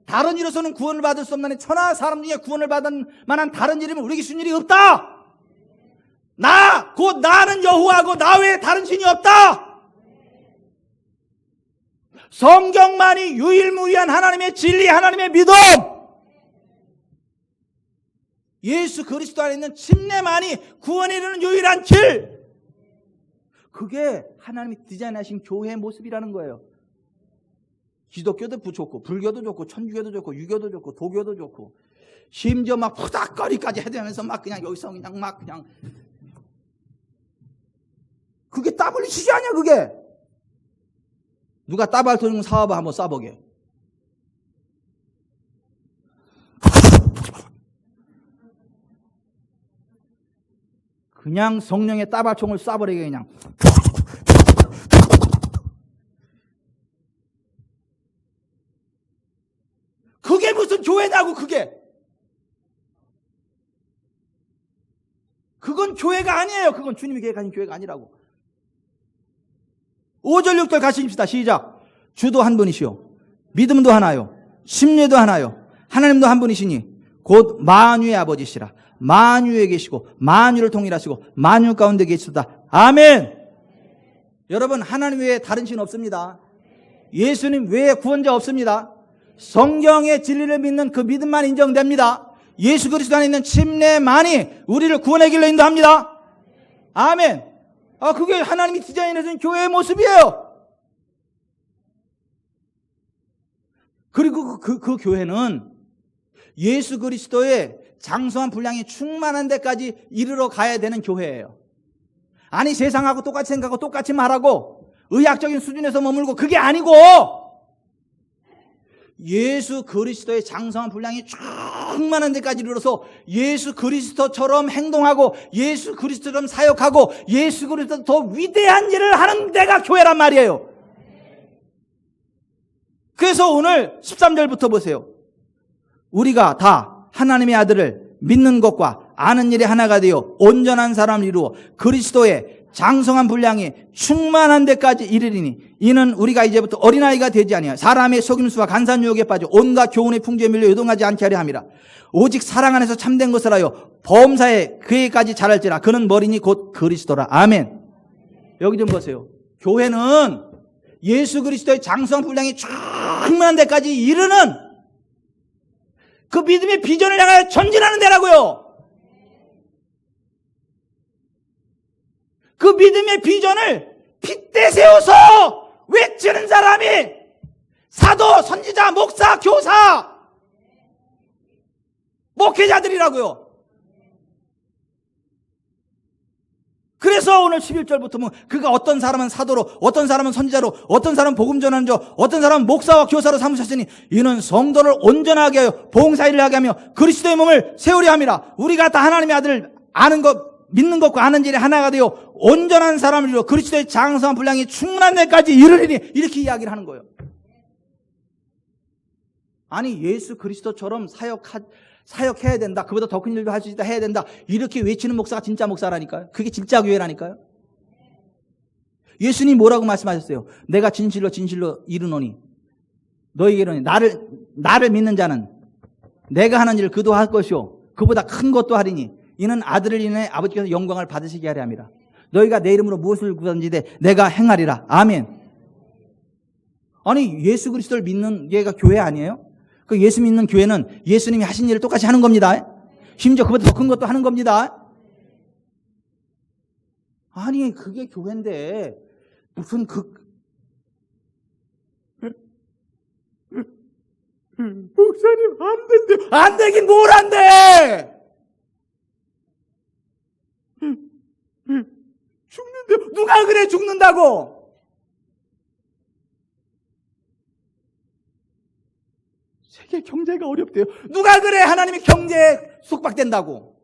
다른 이로서는 구원을 받을 수 없나니 천하 사람 중에 구원을 받을 만한 다른 이름은 우리에게 주신 일이 없다. 나 곧 나는 여호와고 나 외에 다른 신이 없다. 성경만이 유일무이한 하나님의 진리, 하나님의 믿음, 예수 그리스도 안에 있는 침례만이 구원에 이르는 유일한 길. 그게 하나님이 디자인하신 교회의 모습이라는 거예요. 기독교도 좋고 불교도 좋고 천주교도 좋고 유교도 좋고 도교도 좋고 심지어 막 푸닥거리까지 해대면서 막 그냥 여기서 그냥 막 그냥, 그게 WCC 아니야 그게. 누가 따발총 사업을 한번 쏴보게. 그냥 성령의 따발총을 쏴버리게 그냥. 그게 무슨 교회냐고. 그건 교회가 아니에요. 그건 주님이 계획하신 교회가 아니라고. 5절 6절 같이 읽읍시다. 시작. 주도 한 분이시오, 믿음도 하나요, 침례도 하나요, 하나님도 한 분이시니 곧 만유의 아버지시라. 만유에 계시고 만유를 통일하시고 만유 가운데 계시다. 아멘. 여러분, 하나님 외에 다른 신 없습니다. 예수님 외에 구원자 없습니다. 성경의 진리를 믿는 그 믿음만 인정됩니다. 예수 그리스도 안에 있는 침례만이 우리를 구원의 길로 인도합니다. 아멘. 그게 하나님이 디자인해준 교회의 모습이에요. 그리고 그 교회는 예수 그리스도의 장성한 분량이 충만한 데까지 이르러 가야 되는 교회예요. 아니, 세상하고 똑같이 생각하고 똑같이 말하고 의학적인 수준에서 머물고, 그게 아니고 예수 그리스도의 장성한 분량이 충만한 데까지 이르러서 예수 그리스도처럼 행동하고 예수 그리스도처럼 사역하고 예수 그리스도 더 위대한 일을 하는 데가 교회란 말이에요. 그래서 오늘 13절부터 보세요. 우리가 다 하나님의 아들을 믿는 것과 아는 일이 하나가 되어 온전한 사람을 이루어 그리스도의 장성한 분량이 충만한 데까지 이르리니 이는 우리가 이제부터 어린아이가 되지 아니하여 사람의 속임수와 간사한 유혹에 빠져 온갖 교훈의 풍조에 밀려 요동하지 않게 하려 함이라. 오직 사랑 안에서 참된 것을 하여 범사에 그에까지 자랄지라. 그는 머리니 곧 그리스도라. 아멘. 여기 좀 보세요. 교회는 예수 그리스도의 장성한 분량이 충만한 데까지 이르는 그 믿음의 비전을 향하여 전진하는 데라고요. 그 믿음의 비전을 핏대 세워서 외치는 사람이 사도, 선지자, 목사, 교사, 목회자들이라고요. 그래서 오늘 11절부터 보면 그가 어떤 사람은 사도로, 어떤 사람은 선지자로, 어떤 사람은 복음 전하는 자, 어떤 사람은 목사와 교사로 삼으셨으니 이는 성도를 온전하게 하여 봉사일을 하게 하며 그리스도의 몸을 세우려 함이라. 우리가 다 하나님의 아들을 아는 것, 믿는 것과 아는 일이 하나가 되어 온전한 사람을 이루어 그리스도의 장성한 분량이 충만한 데까지 이르리니, 이렇게 이야기를 하는 거예요. 아니, 예수 그리스도처럼 사역해야 된다, 그보다 더 큰 일도 할 수 있다, 해야 된다, 이렇게 외치는 목사가 진짜 목사라니까요. 그게 진짜 교회라니까요. 예수님 뭐라고 말씀하셨어요? 내가 진실로 진실로 이르노니 너희에게 이르노니 나를 믿는 자는 내가 하는 일을 그도 할 것이요 그보다 큰 것도 하리니 이는 아들을 인해 아버지께서 영광을 받으시게 하려 함이라. 너희가 내 이름으로 무엇을 구하든지 내가 행하리라. 아멘. 아니, 예수 그리스도를 믿는 게가 교회 아니에요? 그 예수 믿는 교회는 예수님이 하신 일을 똑같이 하는 겁니다. 심지어 그보다 더 큰 것도 하는 겁니다. 아니, 그게 교회인데 무슨 목사님 안 된대. 안 되긴 뭘 안 돼. 죽는데 누가 그래 죽는다고. 세계 경제가 어렵대요. 누가 그래 하나님이 경제에 속박된다고.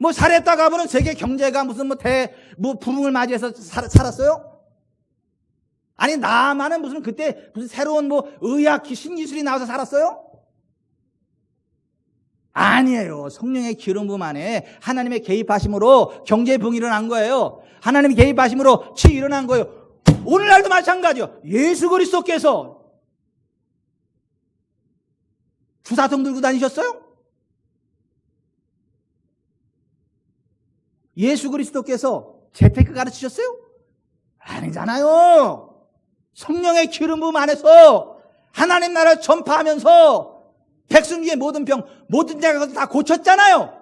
뭐 살았다가 하면은 세계 경제가 무슨 부흥을 맞이해서 살았어요? 아니, 나만은 무슨 그때 무슨 새로운 의학 신기술이 나와서 살았어요? 아니에요. 성령의 기름 부음 안에 하나님의 개입하심으로 경제 부흥이 일어난 거예요. 하나님의 개입하심으로 치유 일어난 거예요. 오늘날도 마찬가지요. 예수 그리스도께서 주사통 들고 다니셨어요? 예수 그리스도께서 재테크 가르치셨어요? 아니잖아요. 성령의 기름 부음 안에서 하나님 나라를 전파하면서 백성 중에 모든 병, 모든 자가 다 고쳤잖아요.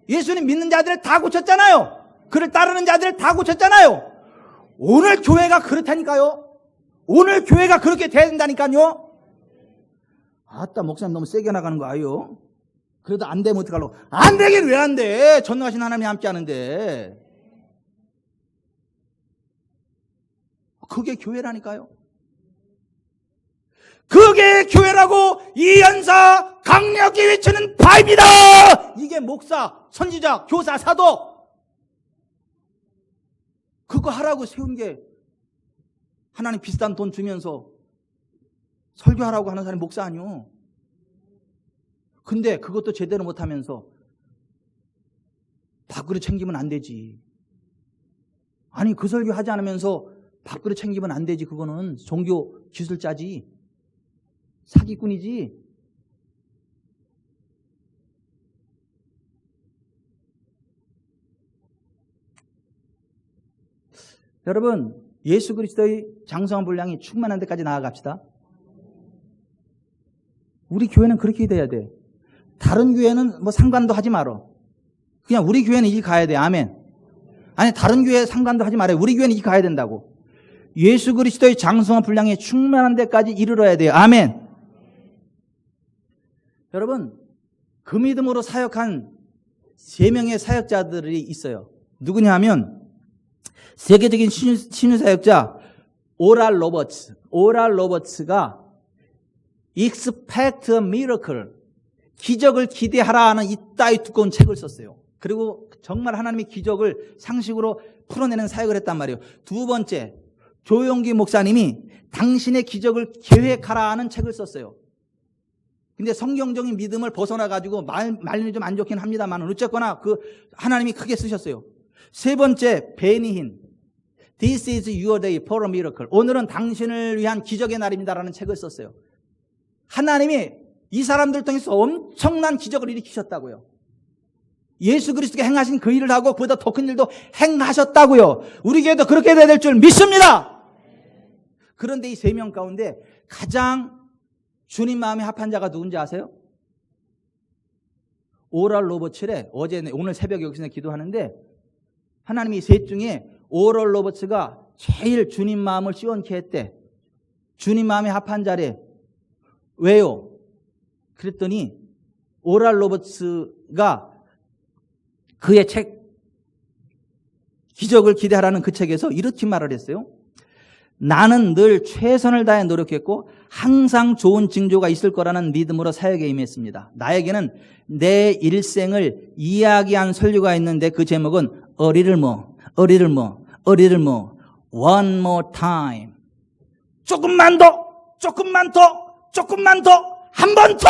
예수님 믿는 자들을 다 고쳤잖아요. 그를 따르는 자들을 다 고쳤잖아요. 오늘 교회가 그렇다니까요. 오늘 교회가 그렇게 돼야 된다니까요. 아따, 목사님 너무 세게 나가는 거 아니요? 그래도 안 되면 어떡하려고. 안 되긴 왜 안 돼? 전능하신 하나님이 함께 하는데. 그게 교회라니까요. 그게 교회라고 이 연사 강력히 외치는 바입니다. 이게 목사, 선지자, 교사, 사도 그거 하라고 세운 게 하나님 비싼 돈 주면서 설교하라고 하는 사람이 목사 아니요. 근데 그것도 제대로 못하면서 밥그릇 챙기면 안 되지. 아니, 그 설교 하지 않으면서 밥그릇 챙기면 안 되지. 그거는 종교 기술자지, 사기꾼이지. 여러분, 예수 그리스도의 장성한 분량이 충만한 데까지 나아갑시다. 우리 교회는 그렇게 돼야 돼. 다른 교회는 상관도 하지 말어. 그냥 우리 교회는 이 가야 돼. 아멘. 아니, 다른 교회 상관도 하지 말아요. 우리 교회는 이 가야 된다고. 예수 그리스도의 장성한 분량이 충만한 데까지 이르러야 돼요. 아멘. 여러분, 그 믿음으로 사역한 3명의 사역자들이 있어요. 누구냐 하면 세계적인 신유 사역자 오랄 로버츠. 오랄 로버츠가 Expect a Miracle, 기적을 기대하라 하는 이따위 두꺼운 책을 썼어요. 그리고 정말 하나님의 기적을 상식으로 풀어내는 사역을 했단 말이에요. 두 번째, 조용기 목사님이 당신의 기적을 계획하라 하는 책을 썼어요. 근데 성경적인 믿음을 벗어나가지고 말이 좀 안 좋긴 합니다만 어쨌거나 하나님이 크게 쓰셨어요. 세 번째, 베니힌, This is your day for a miracle. 오늘은 당신을 위한 기적의 날입니다라는 책을 썼어요. 하나님이 이 사람들 통해서 엄청난 기적을 일으키셨다고요. 예수 그리스도가 행하신 그 일을 하고 그보다 더 큰 일도 행하셨다고요. 우리 교회도 그렇게 돼야 될 줄 믿습니다. 그런데 이 3명 가운데 가장 주님 마음에 합한 자가 누군지 아세요? 오랄 로버츠래. 오늘 새벽에 여기서 기도하는데 하나님이 셋 중에 오랄 로버츠가 제일 주님 마음을 시원케 했대. 주님 마음에 합한 자래. 왜요? 그랬더니 오랄 로버츠가 그의 책 기적을 기대하라는 그 책에서 이렇게 말을 했어요. 나는 늘 최선을 다해 노력했고 항상 좋은 징조가 있을 거라는 믿음으로 사역에 임했습니다. 나에게는 내 일생을 이야기한 설교가 있는데 그 제목은 A little more, A little more, A little more, one more time. 조금만 더, 조금만 더, 조금만 더, 한 번 더!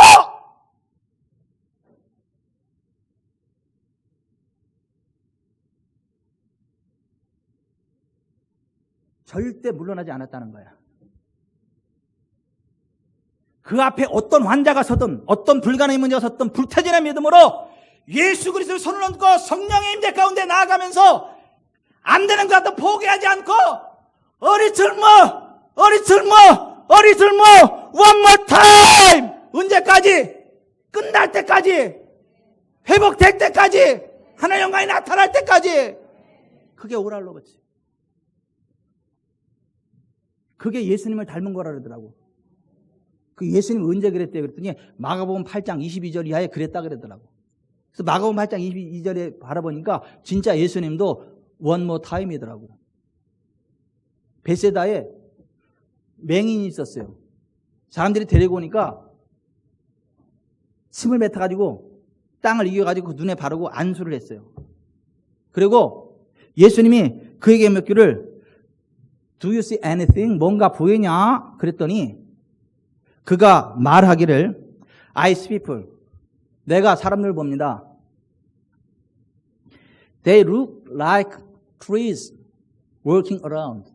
절대 물러나지 않았다는 거야. 그 앞에 어떤 환자가 서든 어떤 불가능의 문제가 섰든 불타지는 믿음으로 예수 그리스도의 손을 얹고 성령의 임재 가운데 나아가면서 안 되는 것 같아 포기하지 않고 어리틀머 one more time 언제까지? 끝날 때까지 회복될 때까지 하나님의 영광이 나타날 때까지 그게 오랄로그지. 그게 예수님을 닮은 거라 그러더라고. 그 예수님 언제 그랬대? 그랬더니 마가복음 8장 22절 이하에 그랬다 그러더라고. 그래서 마가복음 8장 22절에 바라보니까 진짜 예수님도 one more time이더라고. 베세다에 맹인이 있었어요. 사람들이 데리고 오니까 침을 뱉어가지고 땅을 이겨가지고 그 눈에 바르고 안수를 했어요. 그리고 예수님이 그에게 묻기를 Do you see anything? 뭔가 보이냐? 그랬더니 그가 말하기를 I see people. 내가 사람들을 봅니다. They look like trees walking around.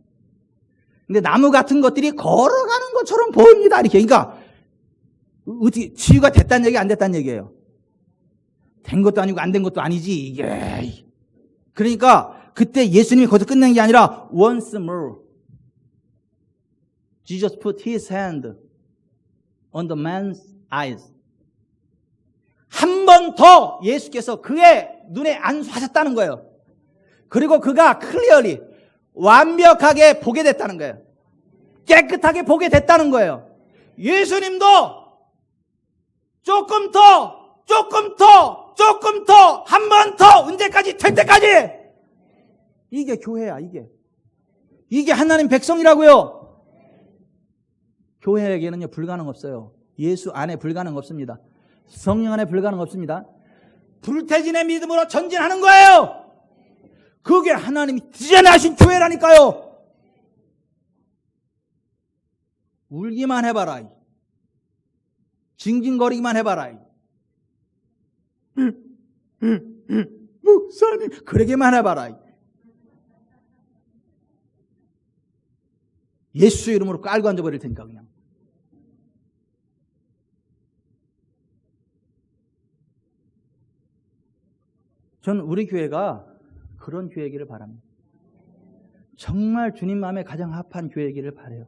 근데 나무 같은 것들이 걸어가는 것처럼 보입니다. 이렇게. 그러니까 어떻게 치유가 됐다는 얘기 안 됐다는 얘기예요. 된 것도 아니고 안 된 것도 아니지 이게. 그러니까 그때 예수님이 거기서 끝낸 게 아니라 once more Jesus put his hand on the man's eyes. 한 번 더 예수께서 그의 눈에 안수하셨다는 거예요. 그리고 그가 clearly 완벽하게 보게 됐다는 거예요. 깨끗하게 보게 됐다는 거예요. 예수님도 조금 더, 한 번 더, 언제까지? 될 때까지! 이게 교회야, 이게. 이게 하나님 백성이라고요. 교회에게는요, 불가능 없어요. 예수 안에 불가능 없습니다. 성령 안에 불가능 없습니다. 불태진의 믿음으로 전진하는 거예요. 그게 하나님이 디자인하신 교회라니까요. 울기만 해봐라. 징징거리기만 해봐라. 목사님, 그러기만 해봐라. 예수 이름으로 깔고 앉아버릴 테니까 그냥. 전 우리 교회가 그런 교회이기를 바랍니다. 정말 주님 마음에 가장 합한 교회이기를 바라요.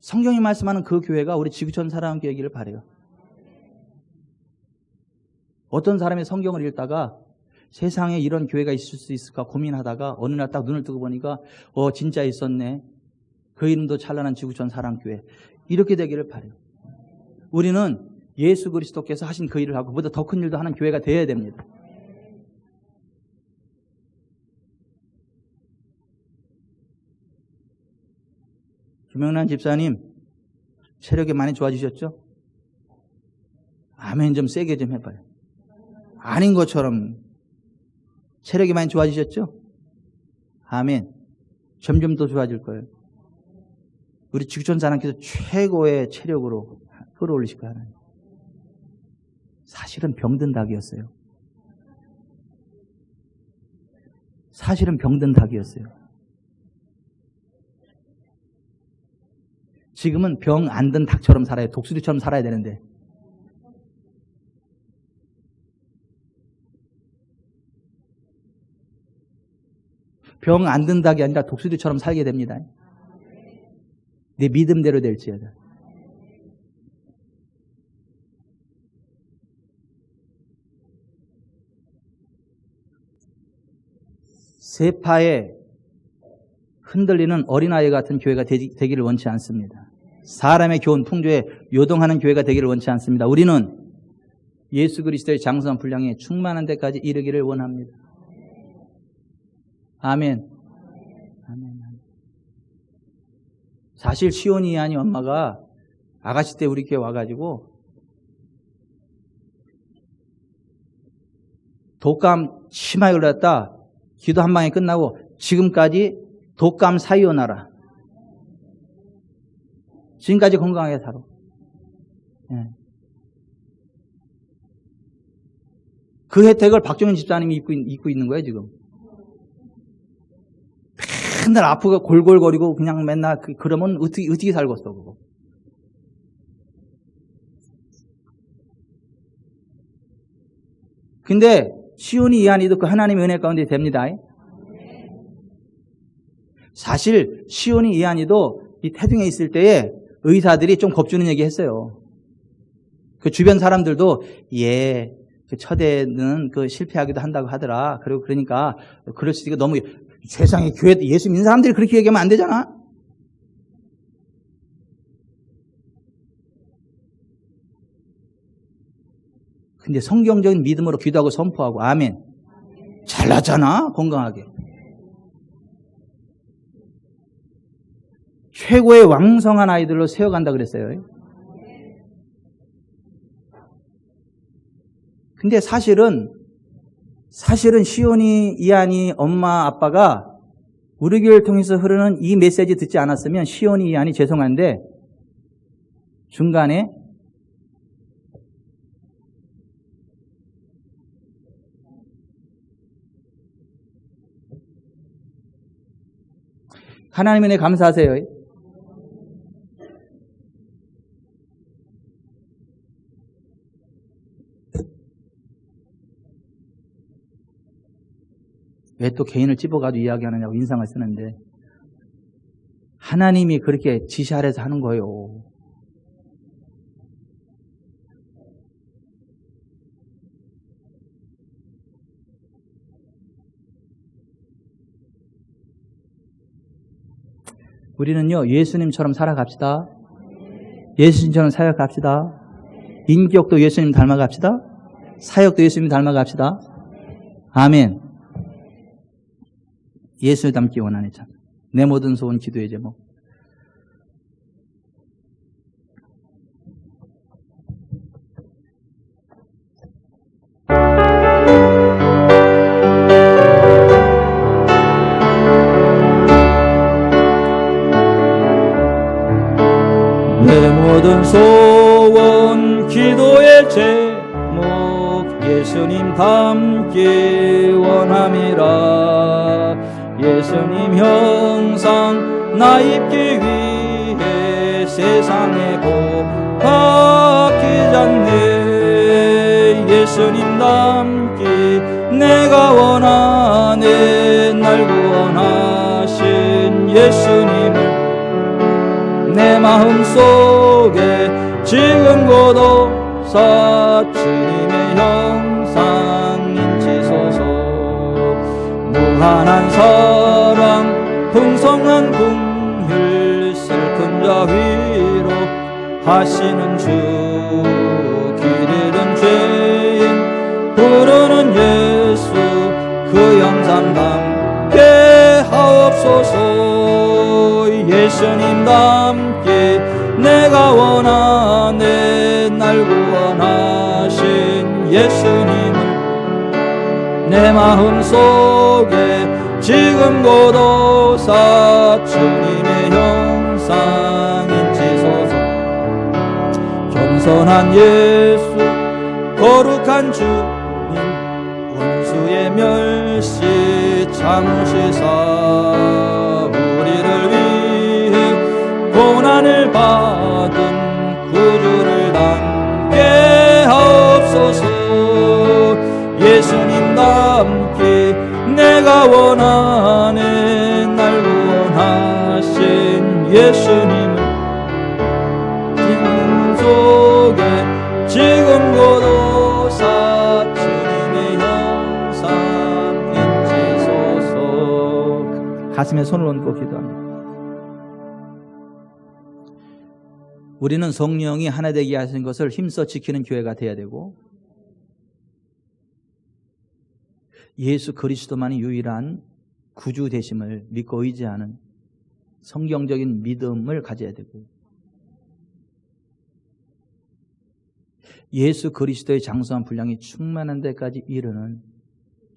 성경이 말씀하는 그 교회가 우리 지구촌 사랑하는 교회이기를 바라요. 어떤 사람이 성경을 읽다가 세상에 이런 교회가 있을 수 있을까 고민하다가 어느 날 딱 눈을 뜨고 보니까 진짜 있었네. 그 이름도 찬란한 지구촌 사랑교회. 이렇게 되기를 바라요. 우리는 예수 그리스도께서 하신 그 일을 하고 그보다 더 큰 일도 하는 교회가 되어야 됩니다. 김영란 집사님 체력이 많이 좋아지셨죠? 아멘 좀 세게 좀 해봐요. 아닌 것처럼 체력이 많이 좋아지셨죠? 아멘. 점점 더 좋아질 거예요. 우리 지구촌 사람께서 최고의 체력으로 끌어올리실 거예요. 사실은 병든 닭이었어요. 사실은 병든 닭이었어요. 지금은 병 안 든 닭처럼 살아요. 독수리처럼 살아야 되는데. 병 안 든 닭이 아니라 독수리처럼 살게 됩니다. 내 믿음대로 될지어다. 세파에 흔들리는 어린아이 같은 교회가 되기를 원치 않습니다. 사람의 교훈, 풍조에 요동하는 교회가 되기를 원치 않습니다. 우리는 예수 그리스도의 장성한 분량에 충만한 데까지 이르기를 원합니다. 아멘. 아멘. 사실 시온이 아니 엄마가 아가씨 때 우리 교회 와가지고 독감 심하게 걸렸다. 기도 한 방에 끝나고 지금까지 독감 사이오나라. 지금까지 건강하게 살아. 예. 그 혜택을 박종현 집사님이 입고 있는 거예요, 지금. 맨날 아프고 골골거리고 그냥 맨날 그러면 어떻게 살겠어, 그거. 근데 시온이 이한이도 그 하나님의 은혜 가운데 됩니다. 사실 시온이 이한이도 이 태중에 있을 때에 의사들이 좀 겁주는 얘기 했어요. 그 주변 사람들도 그 첫애는 그 실패하기도 한다고 하더라. 그리고 그러니까 그럴 수 있으니까 너무 세상에 교회 예수 믿는 사람들이 그렇게 얘기하면 안 되잖아. 근데 성경적인 믿음으로 기도하고 선포하고 아멘. 잘났잖아, 건강하게. 최고의 왕성한 아이들로 세워간다 그랬어요. 근데 사실은 시온이, 이한이, 엄마, 아빠가 우리 교회를 통해서 흐르는 이 메시지 듣지 않았으면 시온이, 이한이 죄송한데 중간에 하나님의 은혜 감사하세요. 왜 또 개인을 찝어가지고 이야기하느냐고 인상을 쓰는데 하나님이 그렇게 지시하래서 하는 거예요. 우리는요, 예수님처럼 살아갑시다. 예수님처럼 살아갑시다. 인격도 예수님 닮아갑시다. 사역도 예수님 닮아갑시다. 아멘. 예수를 닮기 원하네, 참. 내 모든 소원 기도의 제목. 내 모든 소원 기도의 제목 예수님 닮기 원함이라. 예수님 형상 나 입기 위해 세상에 고박히지 않네. 예수님 닮기 내가 원하네. 날 구원하신 예수님을 내 마음속에 지금 고도사 주님의 형상 인치소서. 무한한 사랑 풍성한 긍휼 슬픈 자 위로 하시는 주. 길 잃은 죄인 부르는 예수 그 형상 담게 하옵소서. 예수님 닮기 내가 원하네. 날 구원하신 예수님을 내 마음속에 지금 고도사 주님의 형상 인치소서. 겸손한 예수 거룩한 주님 원수의 멸시 참으시사 우리를 위해 고난을 받은 구주를 담게 하옵소서. 예수님 닮기 내가 원하네. 날 구원하신 예수님을 지금 속에 지금 고도사 주님의 형상 인치소서. 가슴에 손을 얹고 기도합니다. 우리는 성령이 하나 되게 하신 것을 힘써 지키는 교회가 되어야 되고 예수 그리스도만이 유일한 구주 되심을 믿고 의지하는 성경적인 믿음을 가져야 되고요. 예수 그리스도의 장수한 분량이 충만한 데까지 이르는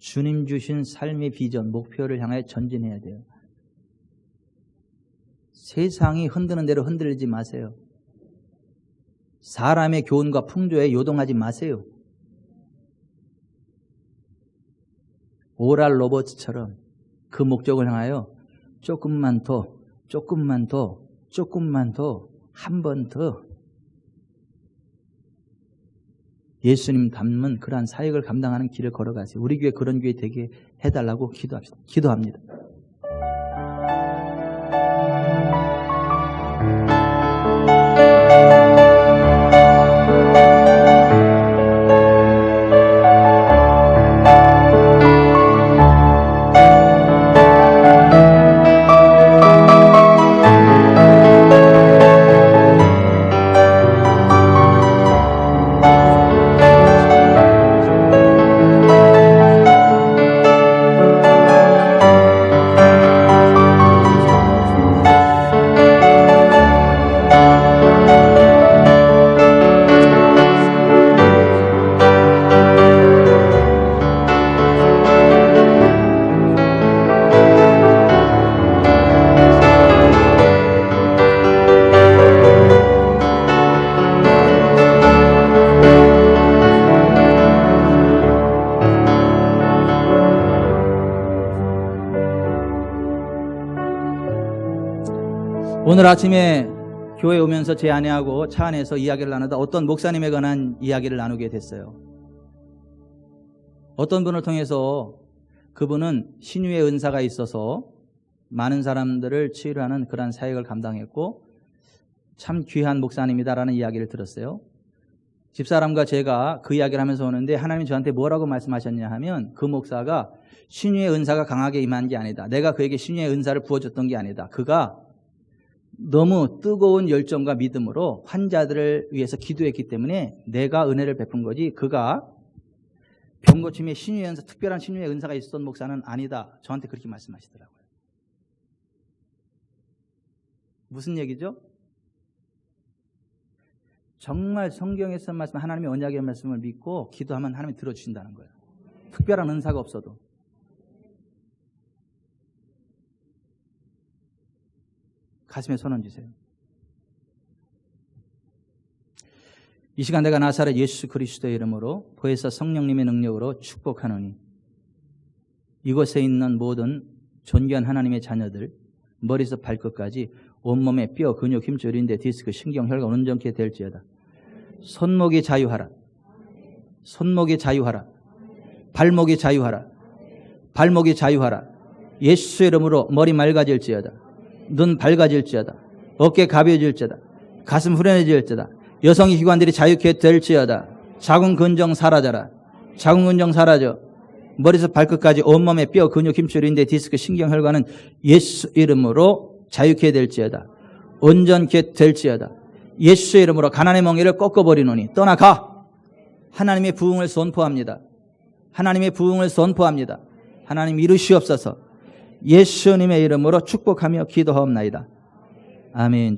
주님 주신 삶의 비전, 목표를 향하여 전진해야 돼요. 세상이 흔드는 대로 흔들리지 마세요. 사람의 교훈과 풍조에 요동하지 마세요. 오랄 로버츠처럼 그 목적을 향하여 조금만 더, 조금만 더, 조금만 더, 한 번 더 예수님 닮은 그러한 사역을 감당하는 길을 걸어가세요. 우리 교회 그런 교회 되게 해달라고 기도합니다. 오늘 아침에 교회 오면서 제 아내하고 차 안에서 이야기를 나누다 어떤 목사님에 관한 이야기를 나누게 됐어요. 어떤 분을 통해서 그분은 신유의 은사가 있어서 많은 사람들을 치유하는 그런 사역을 감당했고 참 귀한 목사님이다라는 이야기를 들었어요. 집사람과 제가 그 이야기를 하면서 오는데 하나님이 저한테 뭐라고 말씀하셨냐 하면 그 목사가 신유의 은사가 강하게 임한 게 아니다. 내가 그에게 신유의 은사를 부어줬던 게 아니다. 그가 너무 뜨거운 열정과 믿음으로 환자들을 위해서 기도했기 때문에 내가 은혜를 베푼 거지 그가 병고침에 신유의 은사, 특별한 신유의 은사가 있었던 목사는 아니다. 저한테 그렇게 말씀하시더라고요. 무슨 얘기죠? 정말 성경에서 말씀 하나님의 언약의 말씀을 믿고 기도하면 하나님이 들어주신다는 거예요. 특별한 은사가 없어도. 가슴에 손 얹으세요. 이 시간 내가 나사렛 예수 그리스도의 이름으로 보혜사 성령님의 능력으로 축복하노니 이곳에 있는 모든 존귀한 하나님의 자녀들 머리에서 발끝까지 온몸에 뼈, 근육, 힘줄, 인대, 디스크, 신경, 혈관 온전케 될지어다. 손목이 자유하라. 손목이 자유하라. 발목이 자유하라. 발목이 자유하라. 예수의 이름으로 머리 맑아질지어다. 눈 밝아질지어다. 어깨 가벼워질지어다. 가슴 후련해질지어다. 여성의 기관들이 자유케 될지어다. 자궁 근정 사라져라. 자궁 근정 사라져. 머리에서 발끝까지 온몸에 뼈, 근육, 힘줄, 인대, 디스크, 신경, 혈관은 예수 이름으로 자유케 될지어다. 온전케 될지어다. 예수의 이름으로 가난의 멍에를 꺾어버리노니 떠나가. 하나님의 부흥을 선포합니다. 하나님의 부흥을 선포합니다. 하나님 이루시옵소서. 예수님의 이름으로 축복하며 기도하옵나이다. 아멘.